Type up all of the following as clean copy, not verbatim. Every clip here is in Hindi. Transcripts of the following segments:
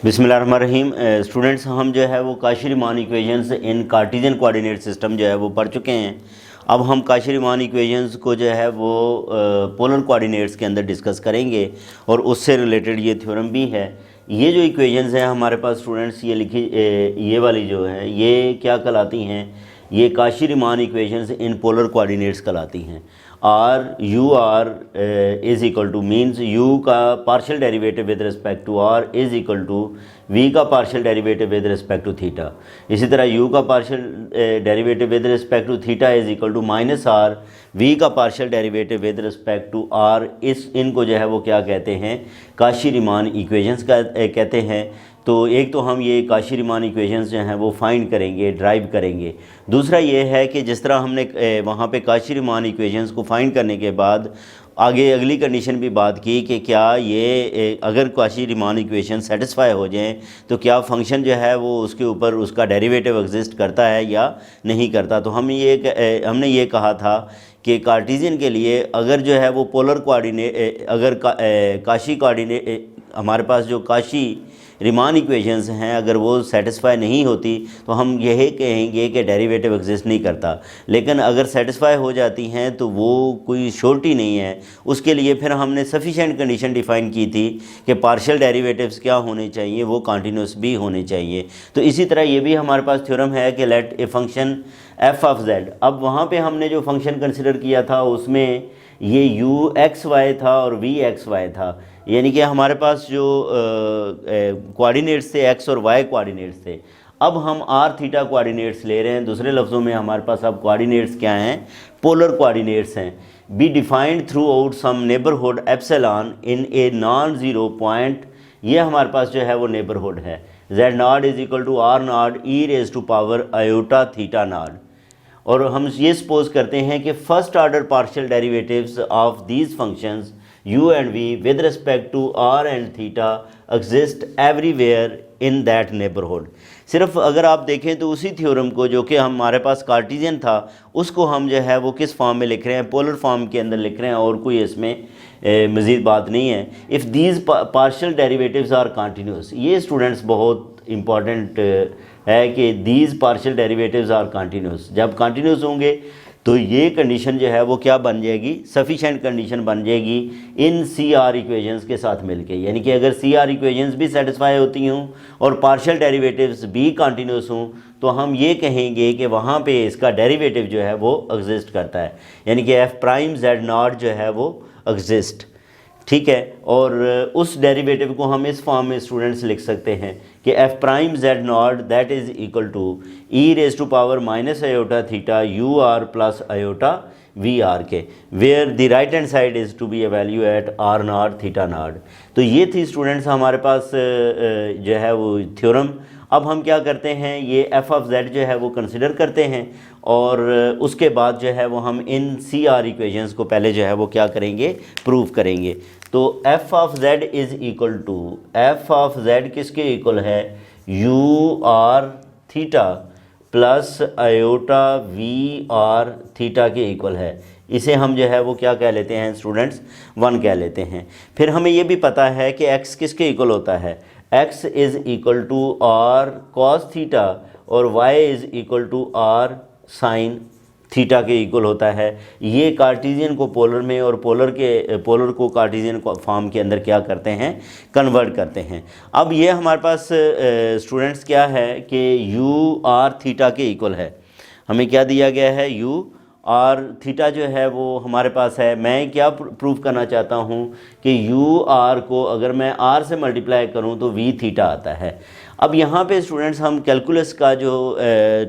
बिस्मिल्लाहिर्रहमानिर्रहीम। स्टूडेंट्स, हम जो है वो Cauchy Riemann equations in Cartesian coordinate system जो है वो पढ़ चुके हैं। अब हम काशी-रीमान इक्वेशंस को जो है वो पोलर कोऑर्डिनेट्स के अंदर डिस्कस करेंगे और उससे रिलेटेड ये थ्योरम भी है। ये जो इक्वेशंस हैं हमारे पास स्टूडेंट्स, ये लिखी ये वाली जो है ये क्या कहलाती हैं, ये Cauchy Riemann equations in polar coordinates कहलाती हैं। R you r is equal to means u का partial derivative with respect to r is equal to v का partial derivative with respect to theta. इसी तरह यू का partial derivative with respect to theta is equal to minus are v का partial derivative with respect to r. इनको जो है वो क्या कहते हैं, काशी-रीमान इक्वेशंस का कहते हैं। तो एक तो हम ये काशी-रीमान इक्वेशंस जो हैं वो फाइंड करेंगे, ड्राइव करेंगे। दूसरा ये है कि जिस तरह हमने वहाँ पे काशी-रीमान इक्वेशंस को फाइंड करने के बाद आगे अगली कंडीशन भी बात की कि क्या ये अगर काशी-रीमान इक्वेशन सेटिस्फाई हो जाएं तो क्या फंक्शन जो है वो उसके ऊपर उसका डेरिवेटिव एग्जिस्ट करता है या नहीं करता। तो हमने ये कहा था कि कार्टेशियन के लिए अगर जो है वो पोलर कोऑर्डिनेट अगर काशी कोऑर्डिनेट हमारे पास जो काशी-रीमान इक्वेशंस हैं अगर वो सेटिस्फाई नहीं होती तो हम यही कहेंगे कि डेरिवेटिव एग्जिस्ट नहीं करता। लेकिन अगर सेटिस्फाई हो जाती हैं तो वो कोई श्योरिटी नहीं है। उसके लिए फिर हमने सफिशेंट कंडीशन डिफ़ाइन की थी कि पार्शियल डेरिवेटिव्स क्या होने चाहिए, वो कंटिन्यूस भी होने चाहिए। तो इसी तरह ये भी हमारे पास थ्योरम है कि let a function F of Z. अब वहाँ पे हमने जो फंक्शन कंसिडर किया था उसमें ये यू एक्स वाई था और वी एक्स वाई था, यानी कि हमारे पास जो कोऑर्डिनेट्स थे एक्स और वाई कोऑर्डिनेट्स थे। अब हम आर थीटा कोऑर्डिनेट्स ले रहे हैं। दूसरे लफ्ज़ों में हमारे पास अब कोऑर्डिनेट्स क्या हैं, पोलर कोऑर्डिनेट्स हैं। Be defined throughout some neighbourhood epsilon in a non zero point. ये हमारे पास जो है वो नेबरहुड है। Z naught is equal to R naught E raise to power iota theta naught. और हम ये सपोज करते हैं कि first order partial derivatives of these functions u and v with respect to r and theta exist everywhere in that neighborhood। सिर्फ अगर आप देखें तो उसी थ्योरम को जो कि हमारे पास कार्टेशियन था उसको हम जो है वो किस फॉर्म में लिख रहे हैं, पोलर फॉर्म के अंदर लिख रहे हैं और कोई इसमें मज़ीद बात नहीं है। If these partial derivatives are continuous, ये स्टूडेंट्स बहुत इंपॉर्टेंट है कि these partial derivatives are continuous. जब कंटिन्यूस होंगे तो ये कंडीशन जो है वो क्या बन जाएगी, सफिशेंट कंडीशन बन जाएगी इन सी आर इक्वेशंस के साथ मिलके। यानी कि अगर सी आर इक्वेशंस भी सेटिस्फाई होती हों और पार्शियल डेरिवेटिव्स भी कंटिन्यूस हों तो हम ये कहेंगे कि वहाँ पे इसका डेरिवेटिव जो है वो एग्जिस्ट करता है, यानी कि एफ प्राइम जेड नॉट जो है वो एग्जिस्ट। ठीक है, और उस डेरिवेटिव को हम इस फॉर्म में स्टूडेंट्स लिख सकते हैं कि f prime z not that is equal to e raise to power minus iota theta u r plus iota we r के, where the right hand side is to be a value at r not theta not. तो ये थी स्टूडेंट्स हमारे पास जो है वो थ्योरम। अब हम क्या करते हैं, ये एफ ऑफ जेड जो है वो कंसिडर करते हैं और उसके बाद जो है वो हम इन सी आर इक्वेशंस को पहले जो है वो क्या करेंगे, प्रूव करेंगे। तो F of Z is equal to, F of Z किसके इक्वल है, you are theta plus iota we are theta के इक्वल है। इसे हम जो है वो क्या कह लेते हैं स्टूडेंट्स, 1 कह लेते हैं। फिर हमें ये भी पता है कि x किसके इक्वल होता है, x is equal to R cos theta और y is equal to R sign theta के इक्वल होता है। ये कार्टेशियन को पोलर में और पोलर को कार्टेशियन फॉर्म के अंदर क्या करते हैं, कन्वर्ट करते हैं। अब ये हमारे पास स्टूडेंट्स क्या है कि यू आर थीटा के इक्वल है। हमें क्या दिया गया है, यू आर थीटा जो है वो हमारे पास है। मैं क्या प्रूफ करना चाहता हूँ कि यू आर को अगर मैं आर से मल्टीप्लाई करूँ तो वी थीटा आता है। अब यहाँ पे स्टूडेंट्स हम कैलकुलस का जो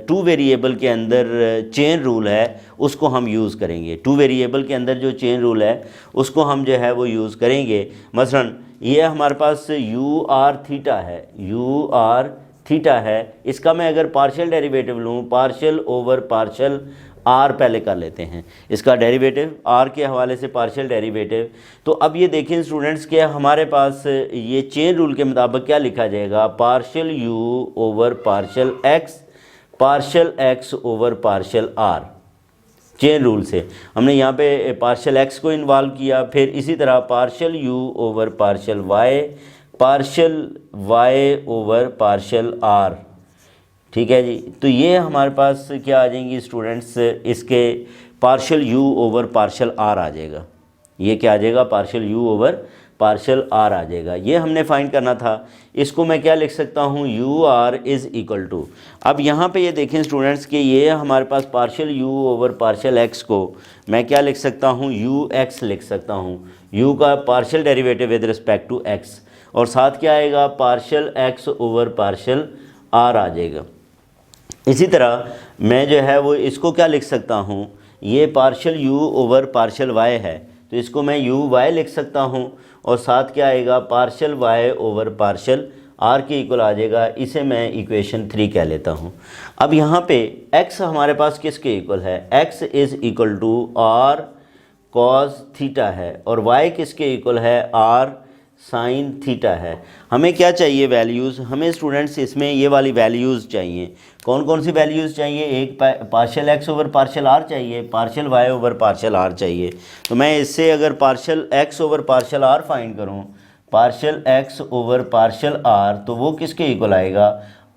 2 वेरिएबल के अंदर चेन रूल है उसको हम यूज़ करेंगे। 2 वेरिएबल के अंदर जो चेन रूल है उसको हम जो है वो यूज़ करेंगे। मसलन ये हमारे पास यू आर थीटा है, यू आर थीटा है। इसका मैं अगर पार्शियल डेरिवेटिव लूँ, पार्शियल ओवर पार्शियल आर पहले कर लेते हैं, इसका डेरिवेटिव आर के हवाले से पार्शियल डेरिवेटिव। तो अब ये देखें स्टूडेंट्स कि हमारे पास ये चेन रूल के मुताबिक क्या लिखा जाएगा, partial you over partial x over partial R. Chain rule से हमने यहाँ पे पार्शियल एक्स को इन्वॉल्व किया, फिर इसी तरह partial you over partial Y partial Y over partial R. ठीक है जी, तो ये हमारे पास क्या आ जाएंगी स्टूडेंट्स, इसके partial you over partial r आ जाएगा। ये क्या आ जाएगा, partial you over partial r आ जाएगा। ये हमने फाइंड करना था। इसको मैं क्या लिख सकता हूँ, u r is equal to, अब यहाँ पे ये देखें स्टूडेंट्स कि ये हमारे पास partial you over partial x को मैं क्या लिख सकता हूँ, यू एक्स लिख सकता हूँ। यू का partial derivative with respect to x, और साथ क्या आएगा, partial x over partial r आ जाएगा। इसी तरह मैं जो है वो इसको क्या लिख सकता हूँ, ये partial you over partial Y है, तो इसको मैं यू वाई लिख सकता हूँ, और साथ क्या आएगा, partial Y over partial R के इक्वल आ जाएगा। इसे मैं इक्वेशन 3 कह लेता हूँ। अब यहाँ पे x हमारे पास किसके इक्वल है, x is equal to R cos theta है, और y किसके इक्वल है, आर साइन थीटा है। हमें क्या चाहिए वैल्यूज़, हमें स्टूडेंट्स इसमें ये वाली वैल्यूज़ चाहिए। कौन कौन सी वैल्यूज़ चाहिए, एक partial x over partial r चाहिए, partial Y over partial r चाहिए। तो मैं इससे अगर partial x over partial r find करूँ, partial x over partial r, तो वो किसके इक्वल आएगा,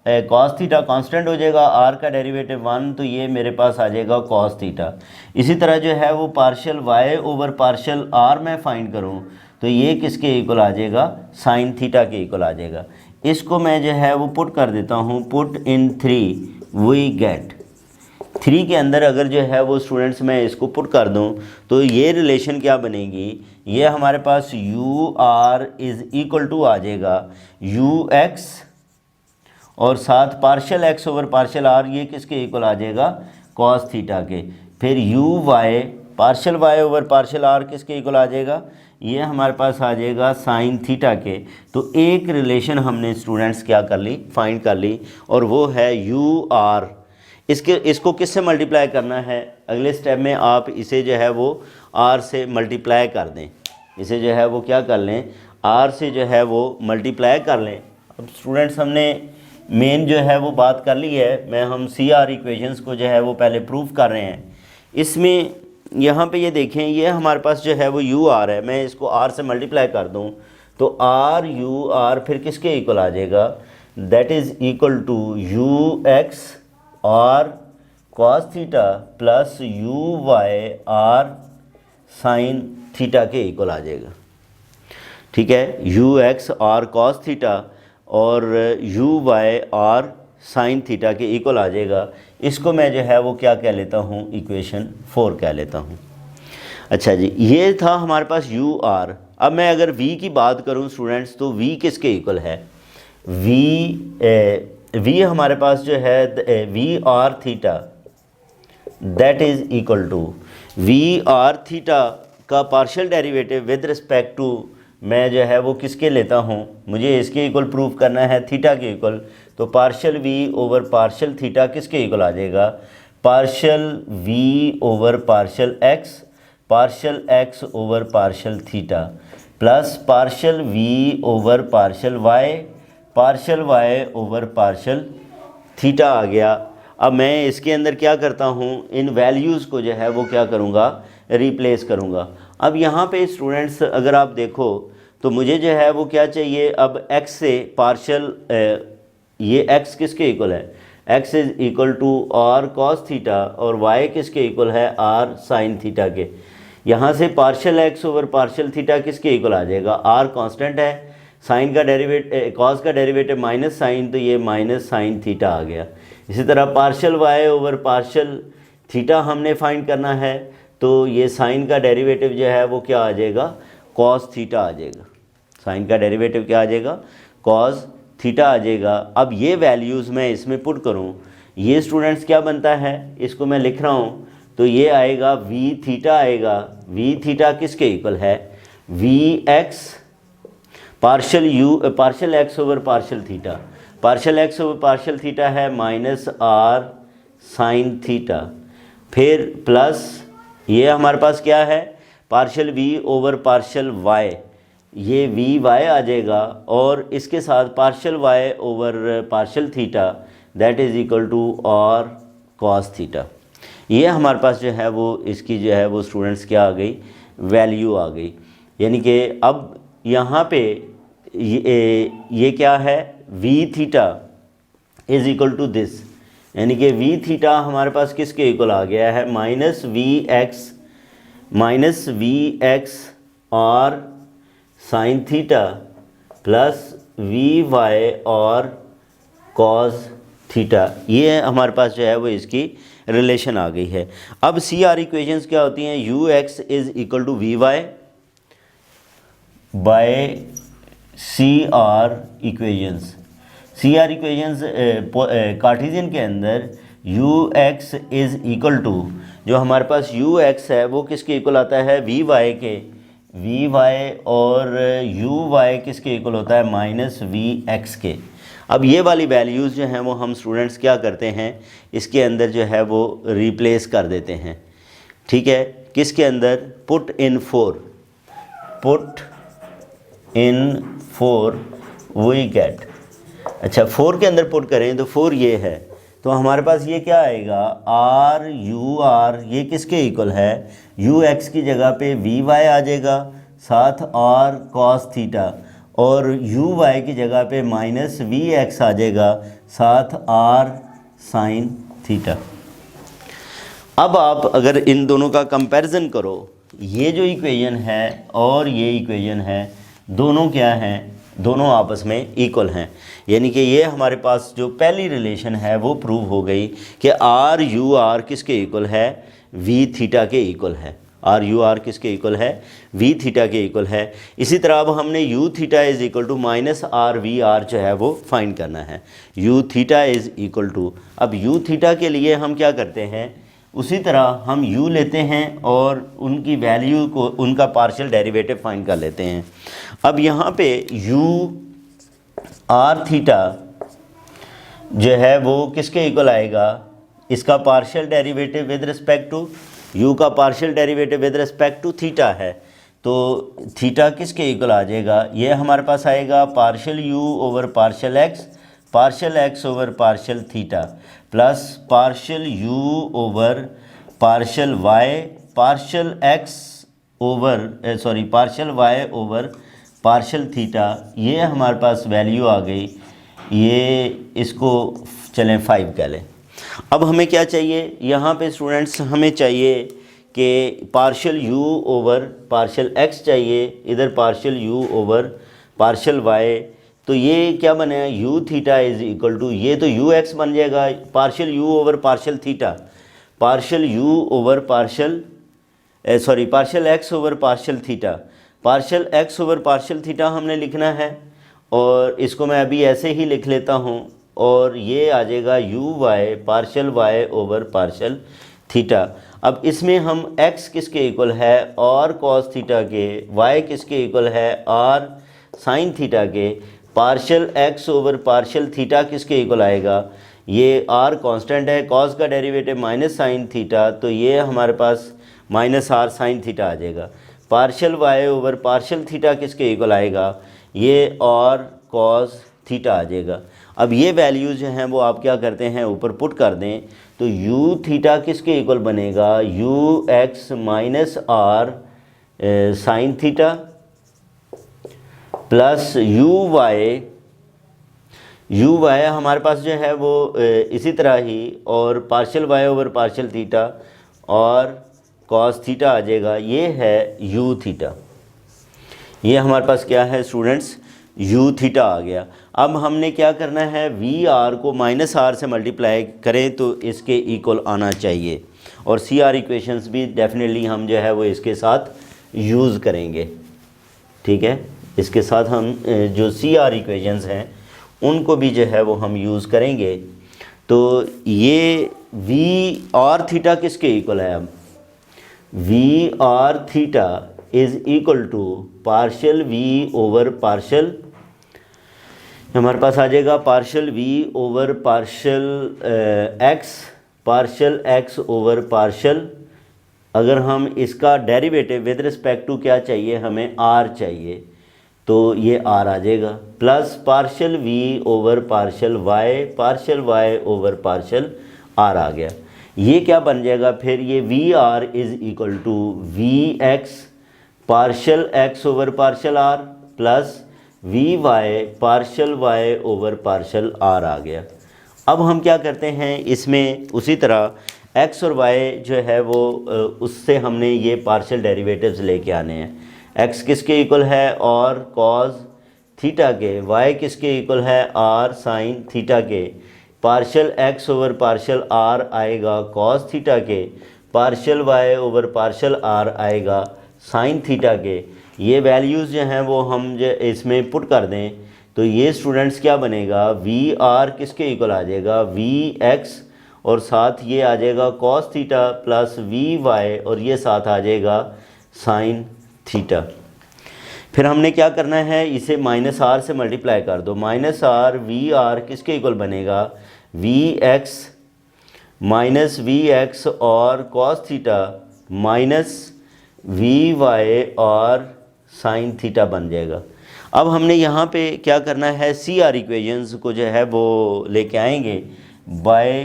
कॉस थीटा कांस्टेंट हो जाएगा, आर का डेरिवेटिव 1, तो ये मेरे पास आ जाएगा कॉस थीटा। इसी तरह जो है वो partial Y over partial R मैं फाइंड करूँ, तो ये किसके इक्वल आ जाएगा, साइन थीटा के इक्वल आ जाएगा। इसको मैं जो है वो पुट कर देता हूँ, पुट इन 3 वी गेट 3 के अंदर अगर जो है वो स्टूडेंट्स मैं इसको पुट कर दूँ, तो ये रिलेशन क्या बनेगी, ये हमारे पास u r is equal to आ जाएगा यू एक्स, और साथ partial x over partial r, ये किसके इक्वल आ जाएगा, कॉस थीटा के। फिर u Y, partial Y over partial r किसके इक्वल आ जाएगा, ये हमारे पास आ जाएगा साइन थीटा के। तो एक रिलेशन हमने स्टूडेंट्स क्या कर ली, फाइंड कर ली, और वो है यू आर। इसको किससे मल्टीप्लाई करना है, अगले स्टेप में आप इसे जो है वो आर से मल्टीप्लाई कर दें। इसे जो है वो क्या कर लें, आर से जो है वो मल्टीप्लाई कर लें। अब स्टूडेंट्स हमने मेन जो है वो बात कर ली है, मैं हम सी आर इक्वेशंस को जो है वो पहले प्रूव कर रहे हैं। इसमें यहाँ पे ये देखें, ये हमारे पास जो है वो यू आर है, मैं इसको आर से मल्टीप्लाई कर दूँ तो आर यू आर फिर किसके इक्वल आ जाएगा, that is equal to u x r cos theta plus you y r sign theta के इक्वल आ जाएगा। ठीक है, u x r cos theta और u y r sign theta के इक्वल आ जाएगा। इसको मैं जो है वो क्या कह लेता हूँ, इक्वेशन 4 कह लेता हूँ। अच्छा जी, ये था हमारे पास यू आर। अब मैं अगर v की बात करूँ स्टूडेंट्स, तो v किसके इक्वल है, v हमारे पास जो है v are theta, that is equal to v are theta का partial derivative with respect to मैं जो है वो किसके लेता हूँ, मुझे इसके इक्वल प्रूव करना है थीटा के इक्वल, तो partial v over partial theta किसके इक्वल आ जाएगा, partial v over partial x, partial x over partial theta plus partial v over partial y, partial y over partial theta आ गया। अब मैं इसके अंदर क्या करता हूँ, इन वैल्यूज़ को जो है वो क्या करूँगा, रिप्लेस करूँगा। अब यहाँ पे स्टूडेंट्स अगर आप देखो तो मुझे जो है वो क्या चाहिए, अब x से पार्शियल ये x किसके इक्वल है, x is equal to R cos theta और y किसके इक्वल है, आर साइन थीटा के। यहाँ से partial x over partial theta किसके इक्वल आ जाएगा, r कांस्टेंट है, साइन का डेरिवेटिव कॉस का डेरिवेटिव माइनस साइन, तो ये माइनस साइन थीटा आ गया। इसी तरह partial y over partial theta हमने फाइंड करना है, तो ये साइन का डेरिवेटिव जो है वो क्या आ जाएगा, कॉस थीटा आ जाएगा। साइन का डेरिवेटिव क्या आ जाएगा, कॉस थीटा आ जाएगा। अब ये वैल्यूज़ मैं इसमें पुट करूँ, ये स्टूडेंट्स क्या बनता है, इसको मैं लिख रहा हूँ, तो ये आएगा वी थीटा आएगा। वी थीटा किसके इक्वल है, V x partial x over partial theta, partial x over partial theta है माइनस आर साइन थीटा, फिर प्लस ये हमारे पास क्या है, partial we over partial Y, ये वी वाई आ जाएगा, और इसके साथ partial Y over partial theta that is equal to R cos theta. ये हमारे पास जो है वो इसकी जो है वो स्टूडेंट्स क्या आ गई, वैल्यू आ गई। यानी कि अब यहाँ पे ये क्या है, V theta is equal to this, यानी कि वी थीटा हमारे पास किसके इक्वल आ गया है, माइनस वी एक्स और sign theta plus we Y और कॉस थीटा। ये हमारे पास जो है वो इसकी रिलेशन आ गई है। अब सी आर इक्वेशंस क्या होती हैं, U X is equal to we Y by C R equations. C R equations Cartesian के अंदर U X is equal to, जो हमारे पास यू एक्स है वो किसके इक्वल आता है, वी वाई के, वी वाई, और यू वाई किसके इक्वल होता है, माइनस वी एक्स के। अब ये वाली वैल्यूज़ जो हैं वो हम स्टूडेंट्स क्या करते हैं, इसके अंदर जो है वो रिप्लेस कर देते हैं। ठीक है, किसके अंदर, पुट इन 4 वी गेट। अच्छा, 4 के अंदर पुट करें तो 4 ये है, तो हमारे पास ये क्या आएगा, आर यू आर, ये किसके इक्वल है, यू एक्स की जगह पे वी वाई आ जाएगा, साथ आर कॉस थीटा, और यू वाई की जगह पे माइनस वी एक्स आ जाएगा, साथ आर साइन थीटा। अब आप अगर इन दोनों का कंपैरिजन करो, ये जो इक्वेशन है और ये इक्वेशन है, दोनों क्या हैं, दोनों आपस में इक्वल हैं। यानी कि ये हमारे पास जो पहली रिलेशन है वो प्रूव हो गई कि आर यू आर किसके इक्वल है, वी थीटा के इक्वल है। आर यू आर किसके इक्वल है, वी थीटा के इक्वल है। इसी तरह अब हमने U theta is equal to minus are we R जो है वो फाइंड करना है। U theta is equal to, अब यू थीटा के लिए हम क्या करते हैं, उसी तरह हम u लेते हैं और उनकी वैल्यू को, उनका पार्शियल डेरिवेटिव फाइंड कर लेते हैं। अब यहाँ पे u आर थीटा जो है वो किसके इक्वल आएगा, इसका partial derivative with respect to, u का partial derivative with respect to theta है, तो थीटा किसके इक्वल आ जाएगा, ये हमारे पास आएगा partial u over partial x over partial theta plus partial u over partial y, partial x over partial y over partial theta. ये हमारे पास वैल्यू आ गई, ये इसको चलें 5 कह लें। अब हमें क्या चाहिए यहाँ पे स्टूडेंट्स, हमें चाहिए कि partial u over partial x चाहिए, इधर partial u over partial y, तो ये क्या बनेगा, U theta is equal to, ये तो यू एक्स बन जाएगा, partial you over partial theta, partial you over partial partial x over partial theta, partial x over partial theta हमने लिखना है, और इसको मैं अभी ऐसे ही लिख लेता हूँ, और ये आ जाएगा U Y partial Y over partial theta. अब इसमें हम x किसके इक्वल है, और कॉस थीटा के, y किसके इक्वल है, r साइन थीटा के, partial x over partial theta किसके इक्वल आएगा, ये r कांस्टेंट है, cos का डेरिवेटिव माइनस साइन थीटा, तो ये हमारे पास माइनस r साइन थीटा आ जाएगा। Partial y over partial theta किसके इक्वल आएगा, ये और cos थीटा आ जाएगा। अब ये वैल्यूज़ जो हैं वो आप क्या करते हैं, ऊपर पुट कर दें, तो u थीटा किसके इक्वल बनेगा, u x minus r sine theta plus you Y हमारे पास जो है वो इसी तरह ही, और partial Y over partial theta और कॉस थीटा आ जाएगा, ये है यू थीटा। ये हमारे पास क्या है स्टूडेंट्स, यू थीटा आ गया। अब हमने क्या करना है, वी आर को माइनस आर से मल्टीप्लाई करें तो इसके इक्वल आना चाहिए, और सी आर इक्वेशंस भी डेफिनेटली हम जो है वो इसके साथ यूज़ करेंगे। ठीक है, इसके साथ हम जो सी आर इक्वेशंस हैं उनको भी जो है वो हम यूज़ करेंगे। तो ये वी आर थीटा किसके इक्वल है, अब V are theta is equal to partial we over partial, हमारे पास आ जाएगा partial we over partial x over partial, अगर हम इसका डेरिवेटिव विद रिस्पेक्ट टू क्या चाहिए, हमें आर चाहिए, तो ये आर आ जाएगा, plus partial we over partial Y over partial r आ गया। ये क्या बन जाएगा फिर, ये we r is equal to v x partial x over partial r plus we y partial y over partial r आ गया। अब हम क्या करते हैं, इसमें उसी तरह एक्स और वाई जो है वो उससे हमने ये पार्शियल डेरिवेटिव्स लेके आने हैं। एक्स किसके इक्वल है, और कॉस थीटा के, वाई किसके इक्वल है, आर साइन थीटा के, partial x over partial R आएगा कॉस थीटा के, partial Y over partial R आएगा साइन थीटा के। ये वैल्यूज़ जो हैं वो हम जो इसमें पुट कर दें तो ये स्टूडेंट्स क्या बनेगा, वी आर किसके इक्वल आ जाएगा, वी एक्स और साथ ये आ जाएगा cos theta plus we Y और ये साथ आ जाएगा साइन थीटा। फिर हमने क्या करना है, इसे माइनस आर से मल्टीप्लाई कर दो, माइनस आर वी आर किसके इक्वल बनेगा, v x minus we x और cos theta minus v Y और साइन थीटा बन जाएगा। अब हमने यहाँ पे क्या करना है, सी आर इक्वेशंस को जो है वो लेके आएंगे by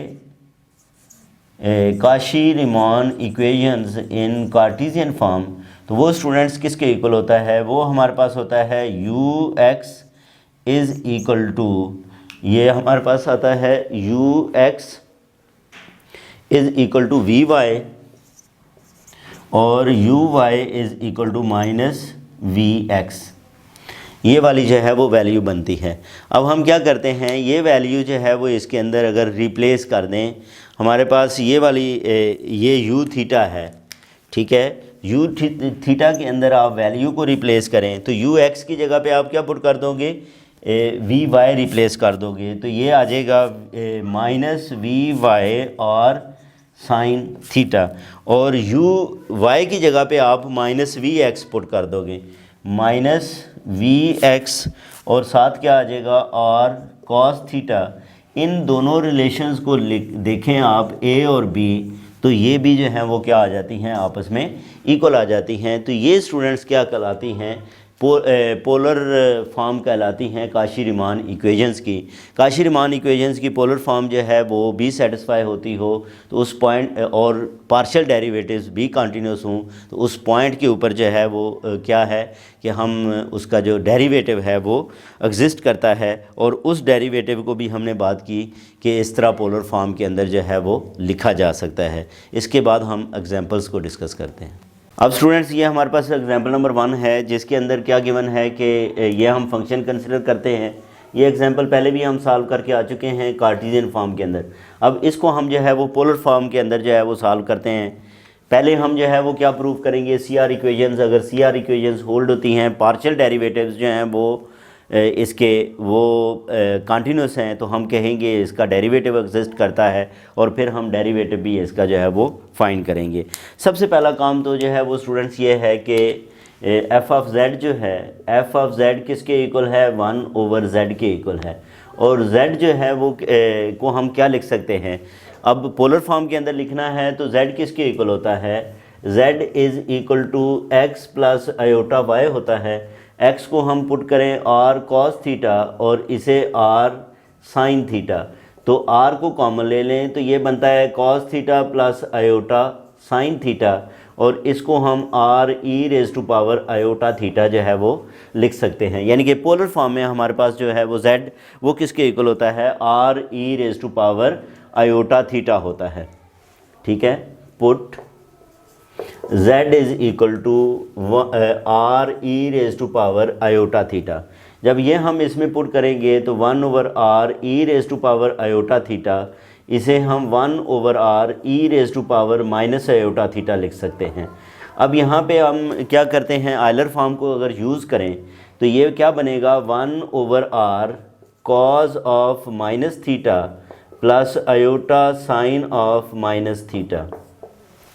Cauchy Riemann equations in Cartesian form. तो वो स्टूडेंट्स किसके इक्वल होता है, वो हमारे पास होता है u x is equal to, ये हमारे पास आता है u x is equal to we Y और u y is equal to minus we x. ये वाली जो है वो वैल्यू बनती है। अब हम क्या करते हैं, ये वैल्यू जो है वो इसके अंदर अगर रिप्लेस कर दें, हमारे पास ये वाली ये यू थीटा है, ठीक है, यू थीटा के अंदर आप वैल्यू को रिप्लेस करें तो यू एक्स की जगह पे आप क्या पुट कर दोगे, वी वाई रिप्लेस कर दोगे तो ये आ जाएगा माइनस वी वाई और साइन थीटा, और यू वाई की जगह पे आप माइनस वी एक्स पुट कर दोगे, माइनस वी एक्स और साथ क्या आ जाएगा और कॉस थीटा। इन दोनों रिलेशंस को देखें आप ए और बी, तो ये भी जो हैं वो क्या आ जाती हैं, आपस में इक्वल आ जाती हैं। तो ये स्टूडेंट्स क्या कहलाती हैं, पोलर फॉर्म कहलाती हैं काशी-रीमान इक्वेशंस की। काशी-रीमान इक्वेशंस की पोलर फॉर्म जो है वो भी सेटिस्फाई होती हो तो उस पॉइंट और पार्शियल डेरिवेटिव्स भी कंटिन्यूस हों तो उस पॉइंट के ऊपर जो है वो क्या है कि हम उसका जो डेरिवेटिव है वो एग्जिस्ट करता है, और उस डेरिवेटिव को भी हमने बात की कि इस तरह पोलर फॉर्म के अंदर जो है वो लिखा जा सकता है। इसके बाद हम एग्जांपल्स को डिस्कस करते हैं। अब स्टूडेंट्स ये हमारे पास एग्जांपल नंबर 1 है जिसके अंदर क्या गिवन है कि ये हम फंक्शन कंसिडर करते हैं। ये एग्जांपल पहले भी हम सॉल्व करके आ चुके हैं कार्टेशियन फॉर्म के अंदर। अब इसको हम जो है वो पोलर फॉर्म के अंदर जो है वो सॉल्व करते हैं। पहले हम जो है वो क्या प्रूव करेंगे, सी आर इक्वेशंस, अगर सी आर इक्वेशंस होल्ड होती हैं, पार्शियल डेरिवेटिव्स जो हैं वो इसके वो कंटिन्यूस हैं तो हम कहेंगे इसका डेरिवेटिव एग्जिस्ट करता है, और फिर हम डेरिवेटिव भी इसका जो है वो फाइंड करेंगे। सबसे पहला काम तो जो है वो स्टूडेंट्स ये है कि एफ ऑफ जेड जो है, एफ ऑफ जेड किसके इक्वल है, 1 ओवर जेड के इक्वल है, और जेड जो है वो को हम क्या लिख सकते हैं, अब पोलर फॉर्म के अंदर लिखना है तो जेड किसके इक्वल होता है, Z is equal to X plus iota Y होता है। एक्स को हम पुट करें आर कॉस थीटा और इसे आर साइन थीटा, तो आर को कॉमन ले लें तो ये बनता है cos theta plus iota sign theta, और इसको हम R E raise to power iota theta जो है वो लिख सकते हैं। यानी कि पोलर फॉर्म में हमारे पास जो है वो जेड वो किसके इक्वल होता है, r E raise to power iota theta होता है। ठीक है, put z is equal to r E raise to power iota theta. जब ये हम इसमें पुट करेंगे तो 1 over r E raise to power iota theta, इसे हम 1 over r E raise to power minus iota theta लिख सकते हैं। अब यहाँ पे हम क्या करते हैं, आयलर फॉर्म को अगर यूज़ करें तो ये क्या बनेगा, 1 over r cos of minus theta plus iota sine of minus theta,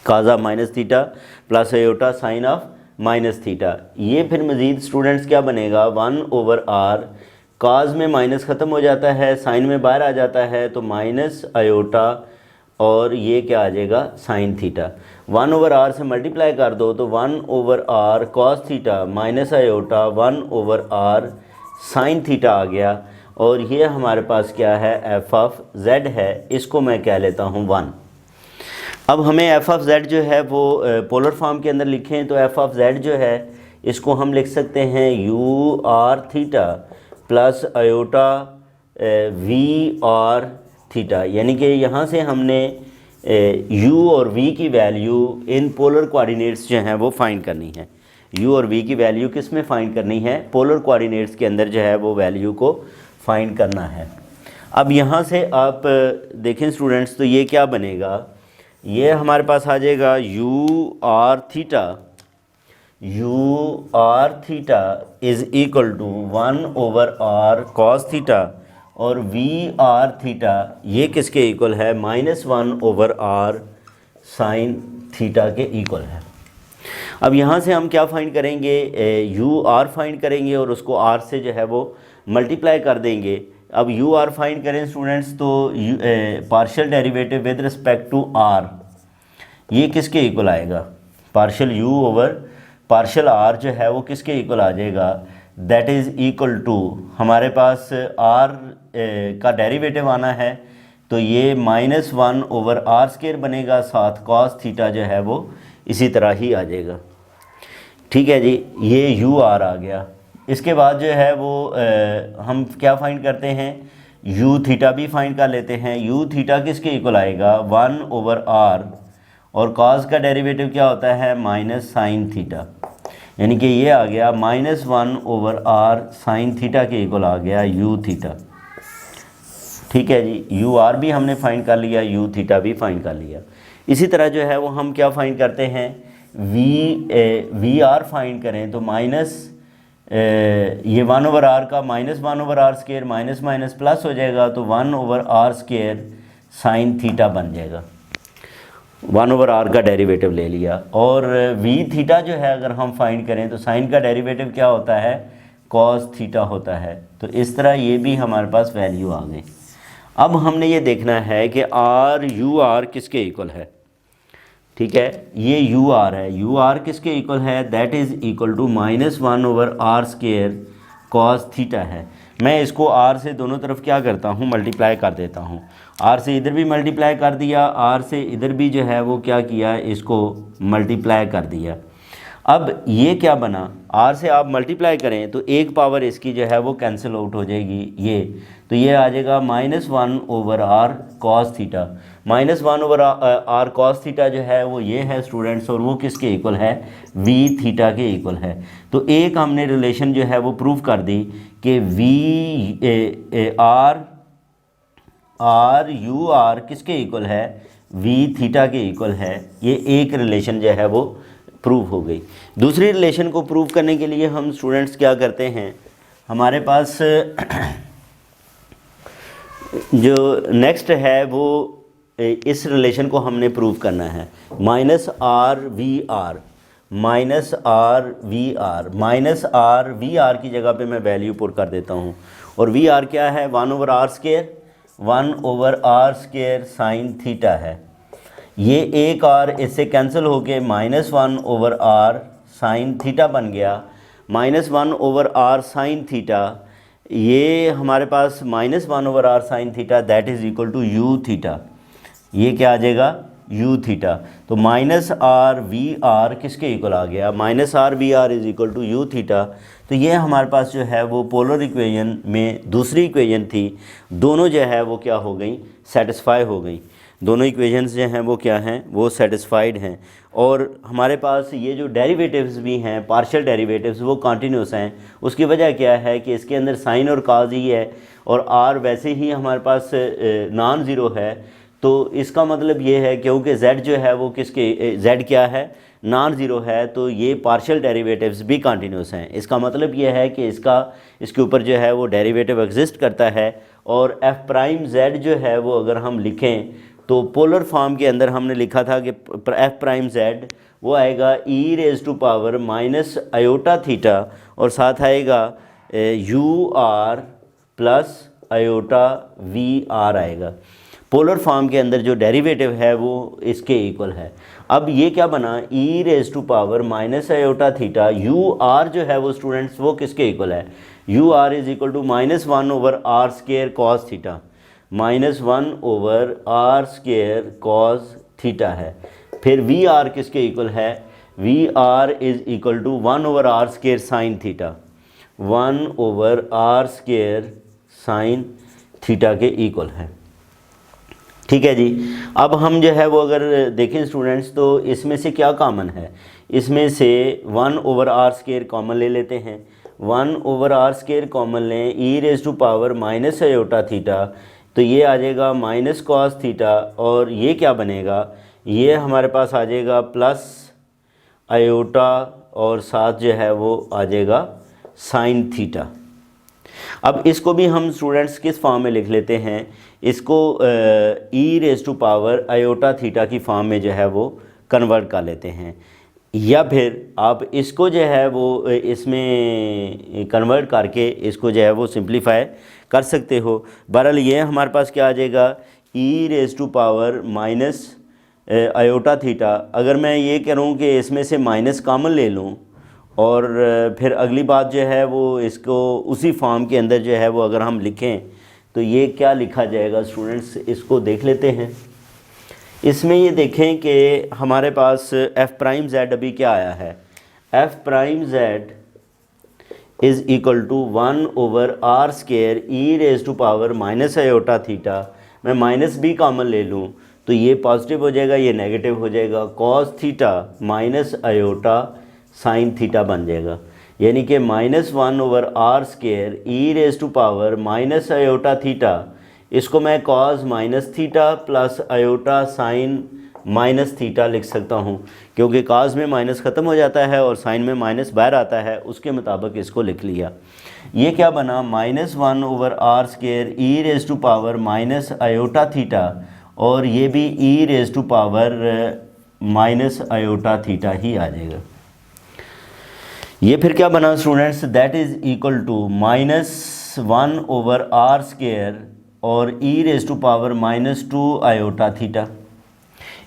cos minus theta plus iota sine of minus theta. ये फिर मज़ीद स्टूडेंट्स क्या बनेगा, 1 ओवर आर, काज में माइनस ख़त्म हो जाता है, साइन में बाहर आ जाता है तो माइनस आयोटा, और ये क्या आ जाएगा साइन थीटा। 1 ओवर आर से मल्टीप्लाई कर दो तो 1 over r cos theta minus iota 1 over r sign theta आ गया, और ये हमारे पास क्या है, एफ ऑफ जेड है, इसको मैं कह लेता हूँ 1। अब हमें एफ ऑफ जेड जो है वो पोलर फॉर्म के अंदर लिखें तो एफ ऑफ जेड जो है इसको हम लिख सकते हैं u are theta plus iota we are theta, यानी कि यहाँ से हमने u और v की वैल्यू इन पोलर कोऑर्डिनेट्स जो हैं वो फाइंड करनी है। u और v की वैल्यू किस में फ़ाइंड करनी है? पोलर कोऑर्डिनेट्स के अंदर जो है वो वैल्यू को फाइंड करना है। अब यहाँ से आप देखें स्टूडेंट्स, तो ये क्या बनेगा, ये हमारे पास आ जाएगा u r theta is equal to 1/r cos theta, और वी आर थीटा ये किसके इक्वल है? -1/r साइन थीटा के इक्वल है। अब यहाँ से हम क्या फाइंड करेंगे? यू आर फाइंड करेंगे और उसको आर से जो है वो मल्टीप्लाई कर देंगे। अब यू आर फाइंड करें स्टूडेंट्स, तो partial derivative with respect to r ये किसके इक्वल आएगा? Partial you over partial r जो है वो किसके इक्वल आ जाएगा? दैट इज़ इक्वल टू, हमारे पास आर का डेरिवेटिव आना है, तो ये -1/r² बनेगा, साथ कॉस थीटा जो है वो इसी तरह ही आ जाएगा। ठीक है जी, ये यू आर आ गया। इसके बाद जो है वो हम क्या फाइंड करते हैं? यू थीटा भी फाइंड कर लेते हैं। यू थीटा किसके इक्वल आएगा? 1/r, और कॉस का डेरिवेटिव क्या होता है? माइनस साइन थीटा, यानी कि ये आ गया -1/r साइन थीटा के इक्वल आ गया यू थीटा। ठीक है जी, यू आर भी हमने फाइंड कर लिया, यू थीटा भी फाइंड कर लिया। इसी तरह जो है वो हम क्या फाइंड करते हैं? वी आर फाइंड करें तो माइनस ये 1/r का -1/r² माइनस माइनस प्लस हो जाएगा, तो 1/r² साइन थीटा बन जाएगा। 1/r का डेरिवेटिव ले लिया। और वी थीटा जो है अगर हम फाइंड करें तो साइन का डेरिवेटिव क्या होता है? कॉस थीटा होता है। तो इस तरह ये भी हमारे पास वैल्यू आ गई। अब हमने ये देखना है कि आर यू आर किसके इक्वल है। ठीक है, ये यू आर है, यू आर किसके इक्वल है? That is equal to -1/r² cos theta है। मैं इसको r से दोनों तरफ क्या करता हूँ? मल्टीप्लाई कर देता हूँ। r से इधर भी मल्टीप्लाई कर दिया, r से इधर भी जो है वो क्या किया? इसको मल्टीप्लाई कर दिया। अब ये क्या बना? r से आप मल्टीप्लाई करें तो एक पावर इसकी जो है वो कैंसिल आउट हो जाएगी, ये तो ये आ जाएगा -1/r cos theta. -1/r cos theta जो है वो ये है स्टूडेंट्स, और वो किसके इक्वल है? v थीटा के इक्वल है। तो एक हमने रिलेशन जो है वो प्रूव कर दी कि आर यू आर किसके इक्वल है? v थीटा के इक्वल है। ये एक रिलेशन जो है वो प्रूव हो गई। दूसरी रिलेशन को प्रूव करने के लिए हम स्टूडेंट्स क्या करते हैं? हमारे पास जो नेक्स्ट है वो इस रिलेशन को हमने प्रूव करना है। -r/v/r -r/v/r की जगह पे मैं वैल्यू पुट कर देता हूँ। और v/r क्या है? 1/r² साइन थीटा है। ये एक r इससे कैंसिल होके -1/r साइन थीटा बन गया। -1/r साइन थीटा, ये हमारे पास -1/r sine theta that is equal to u theta. ये क्या आ जाएगा? U theta. तो -r/v/r किसके इक्वल आ गया? -r/v/r is equal to u theta. तो ये हमारे पास जो है वो पोलर इक्वेशन में दूसरी इक्वेशन थी, दोनों जो है वो क्या हो गई? सेटिस्फाई हो गई। दोनों इक्वेशंस जो हैं वो क्या हैं? वो सेटिस्फाइड हैं। और हमारे पास ये जो डेरिवेटिव्स भी हैं, पार्शियल डेरिवेटिव्स, वो कंटिन्यूस हैं। उसकी वजह क्या है कि इसके अंदर साइन और काज ही है, और आर वैसे ही हमारे पास नॉन ज़ीरो है। तो इसका मतलब ये है क्योंकि z जो है वो किसके z क्या है? नॉन ज़ीरो है, तो ये पार्शियल डेरिवेटिव्स भी कंटिन्यूस हैं। इसका मतलब ये है कि इसके ऊपर जो है वो डेरिवेटिव एग्जिस्ट करता है। और f' जो है वो अगर हम लिखें तो पोलर फॉर्म के अंदर हमने लिखा था कि f' वो आएगा e⁻⁻ आयोटा थीटा, और साथ आएगा ur प्लस आयोटा वी/r आएगा। पोलर फॉर्म के अंदर जो डेरिवेटिव है वो इसके इक्वल है। अब ये क्या बना? e⁻⁻ iota theta. U r जो है वो स्टूडेंट्स वो किसके इक्वल है? You r is equal to -1/r² cos theta, -1/r² cos theta है। फिर वी आर किसके इक्वल है? V r is equal to 1/r² sine theta, 1/r² sine theta के इक्वल है। ठीक है जी। अब हम जो है वो अगर देखें स्टूडेंट्स तो इसमें से क्या कॉमन है, इसमें से 1/r² कॉमन ले लेते हैं। 1/r² कॉमन लें, e⁻⁻ आयोटा थीटा, तो ये आ जाएगा माइनस कॉस थीटा, और ये क्या बनेगा, ये हमारे पास आ जाएगा प्लस आयोटा और साथ जो है वो आ जाएगा साइन थीटा। अब इसको भी हम स्टूडेंट्स किस फॉर्म में लिख लेते हैं, इसको e⁻⁻ आयोटा थीटा की फॉर्म में जो है वो कन्वर्ट कर लेते हैं, या फिर आप इसको जो है वो इसमें कन्वर्ट करके इसको जो है वो सिंप्लीफाई कर सकते हो। बहरहाल ये हमारे पास क्या आ जाएगा, e⁻⁻ आयोटा थीटा। अगर मैं ये करूँ कि इसमें से माइनस कॉमन ले लूँ और फिर अगली बात जो है वो इसको उसी फॉर्म के अंदर जो है वो अगर हम लिखें तो ये क्या लिखा जाएगा स्टूडेंट्स, इसको देख लेते हैं। इसमें ये देखें कि हमारे पास f' z अभी क्या आया है, f' is equal to 1/r² e⁻⁻ iota theta. मैं माइनस भी कॉमन ले लूँ तो ये पॉजिटिव हो जाएगा, ये नेगेटिव हो जाएगा, cos theta minus iota sine theta बन जाएगा, यानी कि -1/r² e⁻⁻ आयोटा थीटा, इसको मैं cos minus theta plus iota sign minus theta लिख सकता हूँ, क्योंकि कॉस में माइनस ख़त्म हो जाता है और साइन में माइनस बाहर आता है, उसके मुताबिक इसको लिख लिया। ये क्या बना, -1/r² e⁻⁻ आयोटा थीटा, और ये भी e⁻⁻ आयोटा थीटा ही आ जाएगा। ये फिर क्या बना students, that is equal to -1/r² और e⁻⁻2 आयोटा थीटा।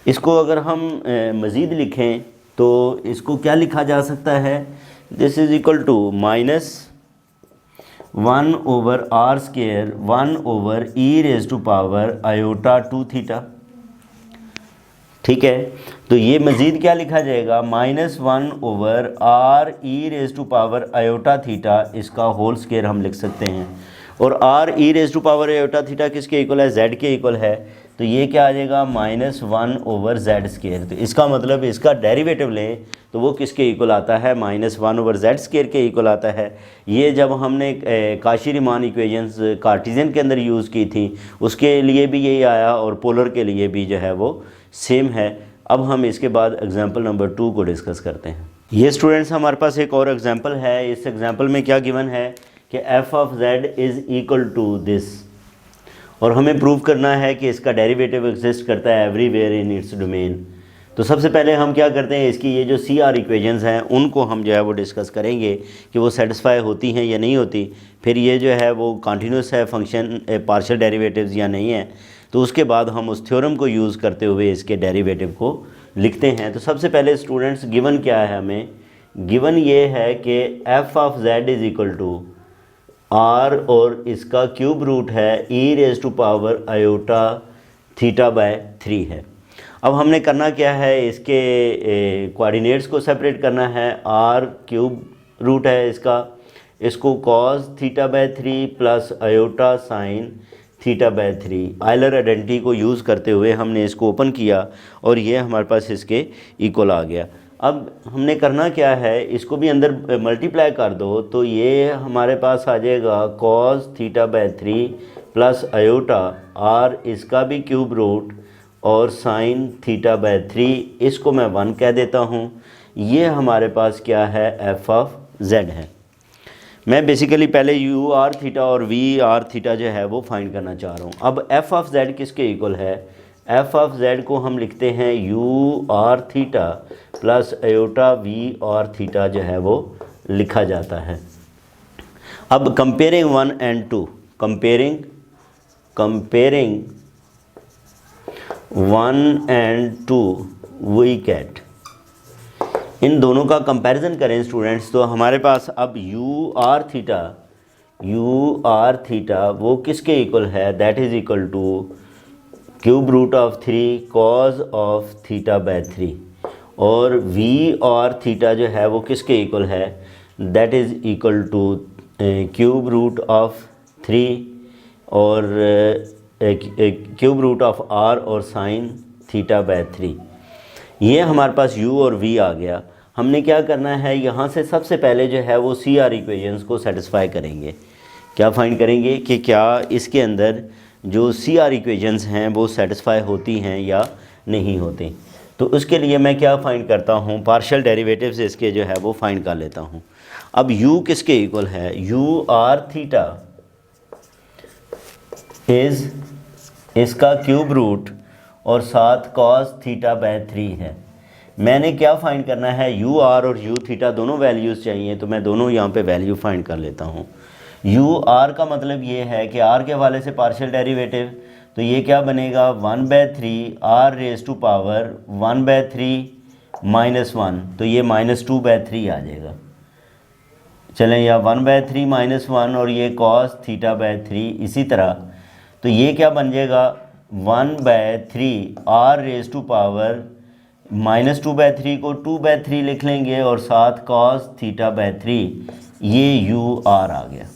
इसको अगर हम मज़ीद लिखें तो इसको क्या लिखा जा सकता है, this is equal to -1/r² 1/e⁻⁻2 theta. ठीक है, तो ये मज़ीद क्या लिखा जाएगा, -1/r e⁻⁻ आयोटा थीटा, इसका होल स्क्वायर हम लिख सकते हैं। और r e⁻⁻ आयोटा थीटा किसके इक्वल है, z के इक्वल है, तो ये क्या आ जाएगा -1/z²। तो इसका मतलब इसका डेरिवेटिव लें तो वो किसके इक्वल आता है, -1/z² के इक्वल आता है। ये जब हमने काशी-रीमान इक्वेशंस कार्टेशियन के अंदर यूज़ की थी उसके लिए भी यही आया और पोलर के लिए भी जो है वो सेम है। अब हम इसके बाद एग्जांपल नंबर 2 को डिस्कस करते हैं। ये स्टूडेंट्स हमारे पास एक और एग्जांपल है। इस एग्जांपल में क्या गिवन है कि f(z) is equal to this, और हमें प्रूव करना है कि इसका डेरिवेटिव एग्जिस्ट करता है एवरीवेयर इन इट्स डोमेन। तो सबसे पहले हम क्या करते हैं, इसकी ये जो CR इक्वेशंस हैं उनको हम जो है वो डिस्कस करेंगे कि वो सेटिस्फाई होती हैं या नहीं होती। फिर ये जो है वो कॉन्टीन्यूस है फंक्शन पार्शियल डेरिवेटिव्स या नहीं है, तो उसके बाद हम उस थ्योरम को यूज़ करते हुए इसके डेरिवेटिव को लिखते हैं। तो सबसे पहले स्टूडेंट्स गिवन क्या है, हमें गिवन ये है कि f(z) is equal to r और इसका क्यूब रूट है e⁻⁻θ/3 है। अब हमने करना क्या है, इसके कोऑर्डिनेट्स को सेपरेट करना है। r क्यूब रूट है इसको cos θ/3 plus iota sin θ/3 Euler identity को यूज़ करते हुए हमने इसको ओपन किया और ये हमारे पास इसके इक्वल आ गया। अब हमने करना क्या है, इसको भी अंदर मल्टीप्लाई कर दो तो ये हमारे पास आ जाएगा cos θ/3 प्लस आयोटा r इसका भी क्यूब रूट और साइन θ/3, इसको मैं 1 कह देता हूँ। ये हमारे पास क्या है, f(z) है। मैं बेसिकली पहले u(r⁻θ) और v(r⁻θ) जो है वो फाइंड करना चाह रहा हूँ। अब f(z) किसके इक्वल है, f(z) को हम लिखते हैं u(r⁻θ) प्लस आयोटा v(r⁻θ) जो है वो लिखा जाता है। अब comparing 1 and 2, comparing 1 and 2 we get, इन दोनों का कंपैरिजन करें स्टूडेंट्स तो हमारे पास अब u(r⁻θ) वो किसके इक्वल है, that is equal to cube root of 3 cos of θ/3, और v और थीटा जो है वो किसके इक्वल है, that is equal to cube root of 3 और क्यूब रूट ऑफ r और साइन थीटा बाय 3। ये हमारे पास u और v आ गया। हमने क्या करना है, यहाँ से सबसे पहले जो है वो CR इक्वेशंस को सेटिस्फाई करेंगे। क्या फाइंड करेंगे कि क्या इसके अंदर जो CR इक्वेशंस हैं वो सेटिस्फाई होती हैं या नहीं होती। तो उसके लिए मैं क्या फाइंड करता हूँ, पार्शियल डेरिवेटिव्स इसके जो है वो फाइंड कर लेता हूँ। अब u किसके इक्वल है, u r थीटा इज़ इसका क्यूब रूट और साथ कॉस थीटा बाय 3 है। मैंने क्या फाइंड करना है, u r और u थीटा दोनों वैल्यूज़ चाहिए, तो मैं दोनों यहाँ पे वैल्यू फाइंड कर लेता हूँ। u r का मतलब ये है कि r के हवाले से पार्शियल डेरिवेटिव, तो ये क्या बनेगा 1/3 r रेज़ टू पावर 1/3 -1, तो ये -2/3 आ जाएगा। चलें, या 1/3 -1 और ये कॉस थीटा बाय 3 इसी तरह, तो ये क्या बन जाएगा 1/3 r रेज़ टू पावर -2/3 को 2/3 लिख लेंगे और साथ कॉस थीटा बाय 3, ये u r आ गया।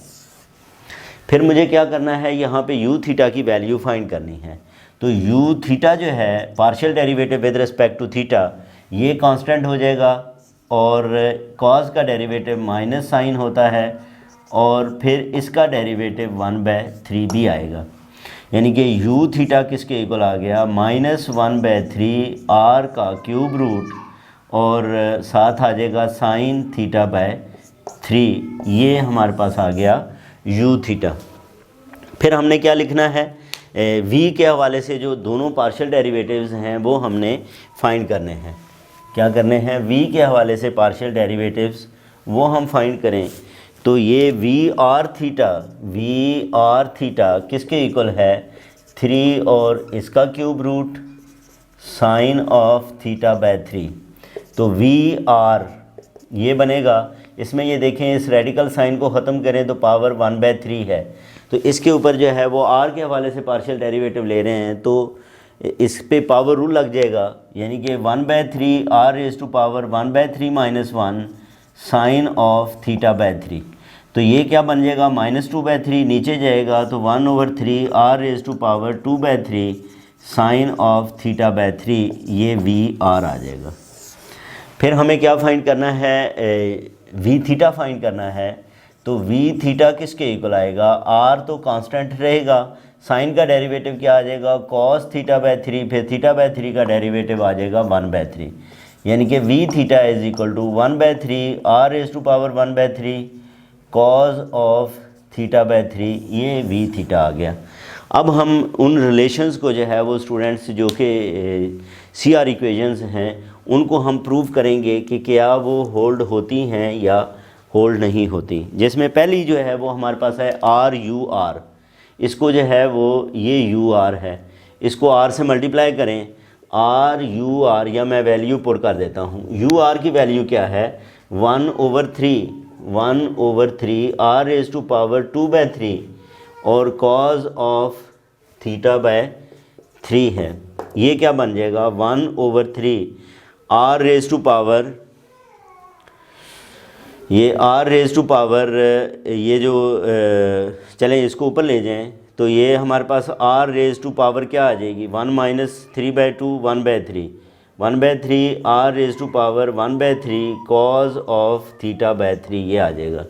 फिर मुझे क्या करना है, यहाँ पे u थीटा की वैल्यू फाइंड करनी है। तो u थीटा जो है partial derivative with respect to theta, ये कांस्टेंट हो जाएगा और कॉस का डेरिवेटिव माइनस साइन होता है और फिर इसका डेरिवेटिव 1/3 भी आएगा, यानी कि u थीटा किसके इक्वल आ गया -1/3 r का क्यूब रूट और साथ आ जाएगा साइन थीटा बाय 3, ये हमारे पास आ गया u थीटा। फिर हमने क्या लिखना है, v के हवाले से जो दोनों पार्शियल डेरिवेटिव्स हैं वो हमने फाइंड करने हैं। क्या करने हैं, v के हवाले से पार्शियल डेरिवेटिव्स वो हम फाइंड करें। तो ये v r थीटा किसके इक्वल है 3 और इसका cube root sine of theta by 3। तो v r ये बनेगा, इसमें ये देखें इस रेडिकल साइन को ख़त्म करें तो पावर 1/3 है, तो इसके ऊपर जो है वो r के हवाले से पार्शियल डेरिवेटिव ले रहे हैं तो इस पे पावर रूल लग जाएगा, यानी कि 1/3 r raise to power 1/3 -1 sine of theta by 3। तो ये क्या बन जाएगा -2/3, नीचे जाएगा तो 1/3 r raise to power 2/3 sine of theta by 3, ये v r आ जाएगा। फिर हमें क्या फाइंड करना है, v थीटा फाइंड करना है। तो v थीटा किसके इक्वल आएगा, r तो कांस्टेंट रहेगा, साइन का डेरिवेटिव क्या आ जाएगा कॉस थीटा बाय 3, फिर थीटा बाय 3 का डेरिवेटिव आ जाएगा 1/3, यानी कि v theta is equal to 1/3 r raise to power 1/3 cos of theta by 3, ये v थीटा आ गया। अब हम उन रिलेशंस को जो है वो स्टूडेंट्स जो कि CR इक्वेशंस हैं उनको हम प्रूव करेंगे कि क्या वो होल्ड होती हैं या होल्ड नहीं होती। जिसमें पहली जो है वो हमारे पास है r u r, इसको जो है वो ये u r है, इसको r से मल्टीप्लाई करें r u r, या मैं वैल्यू पुट कर देता हूँ। u r की वैल्यू क्या है 1/3 r रेज़ टू पावर 2/3 और कॉज ऑफ थीटा बाय 3 है। ये क्या बन जाएगा 1/3 r रेज़ टू पावर, ये r रेज़ टू पावर, ये जो चलें इसको ऊपर ले जाएं तो ये हमारे पास r रेज़ टू पावर क्या आ जाएगी 1 - 3/2 1/3 r raise to power 1/3 cos of theta by 3, ये आ जाएगा।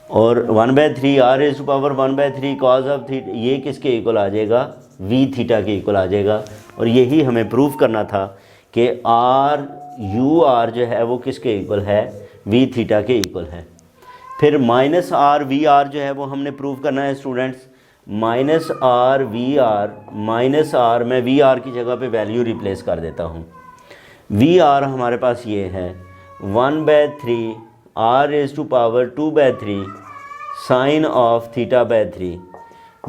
और 1/3 r raise to power 1/3 cos of theta, ये किसके इक्वल आ जाएगा v थीटा के इक्वल आ जाएगा। और यही हमें प्रूव करना था कि r u r जो है वो किसके इक्वल है v थीटा के इक्वल है। फिर -r v r जो है वो हमने प्रूव करना है students, -r v r -r, मैं v r की जगह पे वैल्यू रिप्लेस कर देता हूँ। v r हमारे पास ये है 1/3 r raise to power 2/3 sine of theta by 3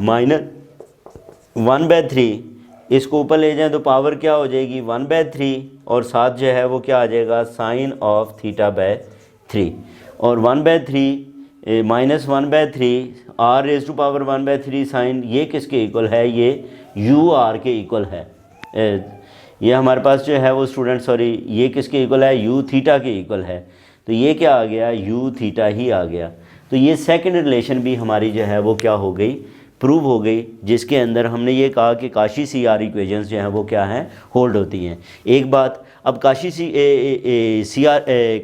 -1/3, इसको ऊपर ले जाएं तो पावर क्या हो जाएगी 1/3 और साथ जो है वो क्या आ जाएगा साइन ऑफ थीटा बाय 3, और 1/3 -1/3 r raise to power 1/3 sine, ये किसके इक्वल है, ये u r के इक्वल है, ये हमारे पास जो है वो स्टूडेंट सॉरी ये किसके इक्वल है, यू थीटा के इक्वल है। तो ये क्या आ गया, यू थीटा ही आ गया। तो ये सेकंड रिलेशन भी हमारी जो है वो क्या हो गई, प्रूव हो गई, जिसके अंदर हमने ये कहा कि काशी सी आर इक्वेशंस जो हैं वो क्या हैं, होल्ड होती हैं। एक बात, अब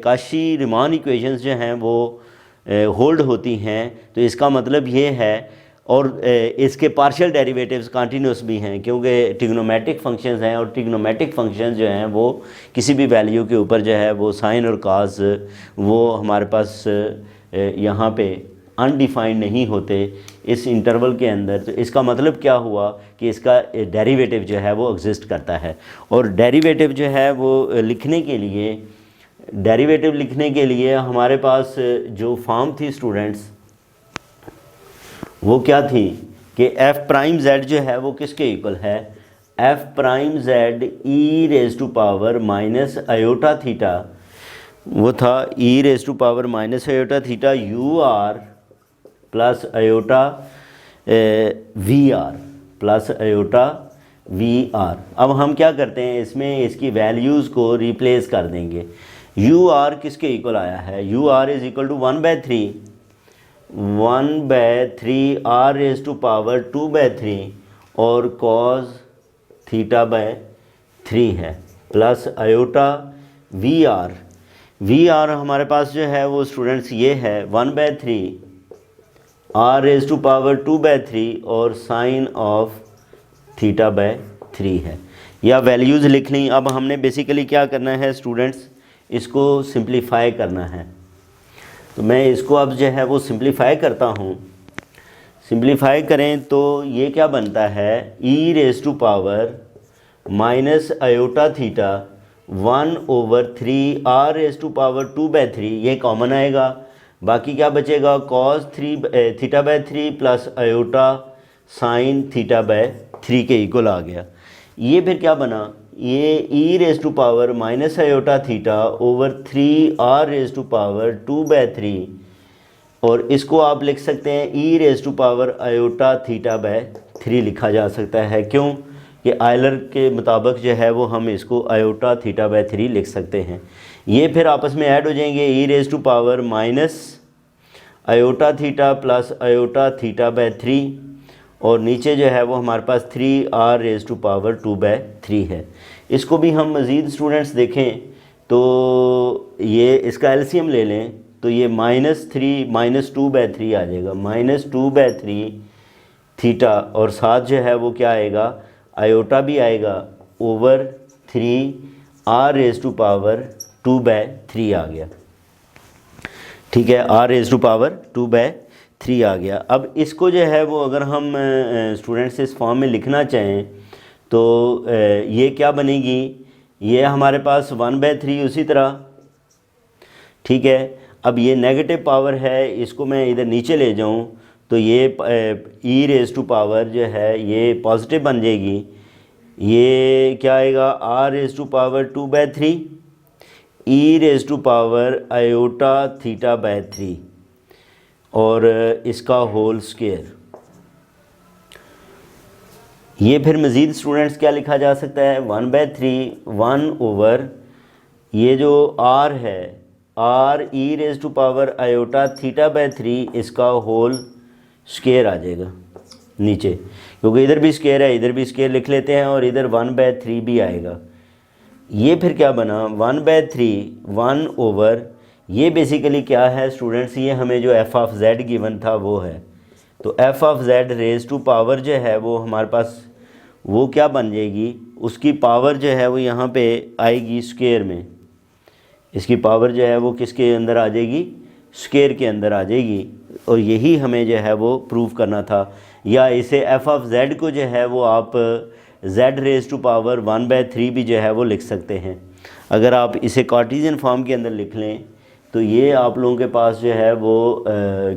काशी रीमान इक्वेशंस जो हैं वो होल्ड होती हैं, तो इसका मतलब ये है, और इसके पार्शियल डेरिवेटिव्स कंटिन्यूस भी हैं, क्योंकि ट्रिग्नोमेट्रिक फंक्शंस हैं, और ट्रिग्नोमेट्रिक फंक्शंस जो हैं वो किसी भी वैल्यू के ऊपर जो है वो साइन और काज वो हमारे पास यहाँ पे अनडिफाइंड नहीं होते इस इंटरवल के अंदर। तो इसका मतलब क्या हुआ कि इसका डेरिवेटिव जो है वो एग्जिस्ट करता है। और डेरिवेटिव जो है वो लिखने के लिए हमारे पास जो फॉर्म थी स्टूडेंट्स वो क्या थी कि एफ प्राइम जेड जो है वो किसके इक्वल है, f prime z e raise to power minus iota theta, वो था e raise to power minus iota theta u r plus iota we r plus iota we r. अब हम क्या करते हैं, इसमें इसकी वैल्यूज़ को रिप्लेस कर देंगे। यू आर किसके इक्वल आया है, you r is equal to 1/3 r raise to power 2/3 और कॉस थीटा बाय 3 है, प्लस आयोटा वी आर हमारे पास जो है वो स्टूडेंट्स ये है 1/3 आर रेज टू पावर 2/3 और साइन ऑफ थीटा बाय 3 है। या वैल्यूज़ लिख ली। अब हमने बेसिकली क्या करना है स्टूडेंट्स, इसको सिंप्लीफाई करना है। तो मैं इसको अब जो है वो सिंप्लीफाई करता हूँ। सिंप्लीफाई करें तो ये क्या बनता है, e raise to power minus iota theta 1/3 r raise to power 2/3, ये कॉमन आएगा। बाकी क्या बचेगा, cos theta by 3 plus iota sign theta by 3 के इक्वल आ गया। ये फिर क्या बना, ये e raise to power minus iota theta over 3 r raise to power 2/3, और इसको आप लिख सकते हैं e raise to power iota theta by 3 लिखा जा सकता है। क्यों कि आयलर के मुताबिक जो है वो हम इसको आयोटा थीटा बाय 3 लिख सकते हैं। ये फिर आपस में ऐड हो जाएंगे, e raise to power minus iota theta plus iota theta by 3, और नीचे जो है वो हमारे पास 3 आर रेज टू पावर 2/3 है। इसको भी हम मज़ीद स्टूडेंट्स देखें तो ये इसका एलसीएम ले लें तो ये -2/3 आ जाएगा, -2/3 थीटा, और साथ जो है वो क्या आएगा, आयोटा भी आएगा over 3 r raise to power 2/3 आ गया। ठीक है, आर रेज टू पावर 2/3 आ गया। अब इसको जो है वो अगर हम स्टूडेंट्स इस फॉर्म में लिखना चाहें तो ये क्या बनेगी, ये हमारे पास 1/3 उसी तरह। ठीक है, अब ये नेगेटिव पावर है, इसको मैं इधर नीचे ले जाऊं तो ये ई रेज टू पावर जो है ये पॉजिटिव बन जाएगी। ये क्या आएगा, r raise to power 2/3 e raise to power iota theta by 3 और इसका होल स्क्वायर। ये फिर मज़ीद स्टूडेंट्स क्या लिखा जा सकता है, 1/3 1 ओवर ये जो आर है, r E raise to power iota theta by 3 इसका होल स्क्वायर आ जाएगा नीचे, क्योंकि इधर भी स्क्वायर है, इधर भी स्क्वायर लिख लेते हैं, और इधर 1/3 भी आएगा। ये फिर क्या बना, 1/3 1 ओवर ये बेसिकली क्या है स्टूडेंट्स, ये हमें जो एफ ऑफ जेड गिवन था वो है। तो F of z raise to power जो है वो हमारे पास वो क्या बन जाएगी, उसकी पावर जो है वो यहाँ पे आएगी स्क्वायर में, इसकी पावर जो है वो किसके अंदर आ जाएगी, स्क्वायर के अंदर आ जाएगी। और यही हमें जो है वो प्रूव करना था। या इसे एफ ऑफ जेड को जो है वो आप जेड रेज टू पावर 1/3 भी जो है वो लिख सकते हैं। अगर आप इसे कार्टेशियन फॉर्म के अंदर लिख लें तो ये आप लोगों के पास जो है वो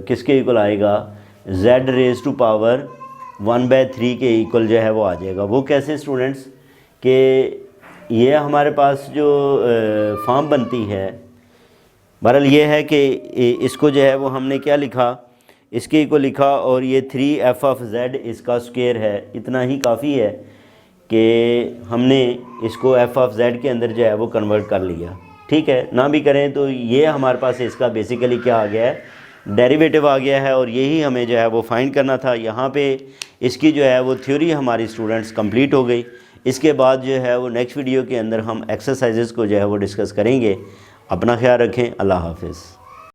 किसके इक्वल आएगा, जेड रेज टू पावर 1/3 के इक्वल जो है वो आ जाएगा। वो कैसे स्टूडेंट्स कि ये हमारे पास जो फॉर्म बनती है, बहरहाल ये है कि इसको जो है वो हमने क्या लिखा, इसके इक्वल लिखा, और ये 3 एफ ऑफ जेड इसका स्क्वायर है। इतना ही काफ़ी है कि हमने इसको एफ ऑफ जेड के अंदर जो है वो कन्वर्ट कर लिया, ठीक है। ना भी करें तो ये हमारे पास इसका बेसिकली क्या आ गया है, डेरिवेटिव आ गया है, और यही हमें जो है वो फाइंड करना था। यहाँ पे इसकी जो है वो थ्योरी हमारी स्टूडेंट्स कंप्लीट हो गई। इसके बाद जो है वो नेक्स्ट वीडियो के अंदर हम एक्सरसाइजेज़ को जो है वो डिस्कस करेंगे। अपना ख्याल रखें। अल्लाह हाफिज़।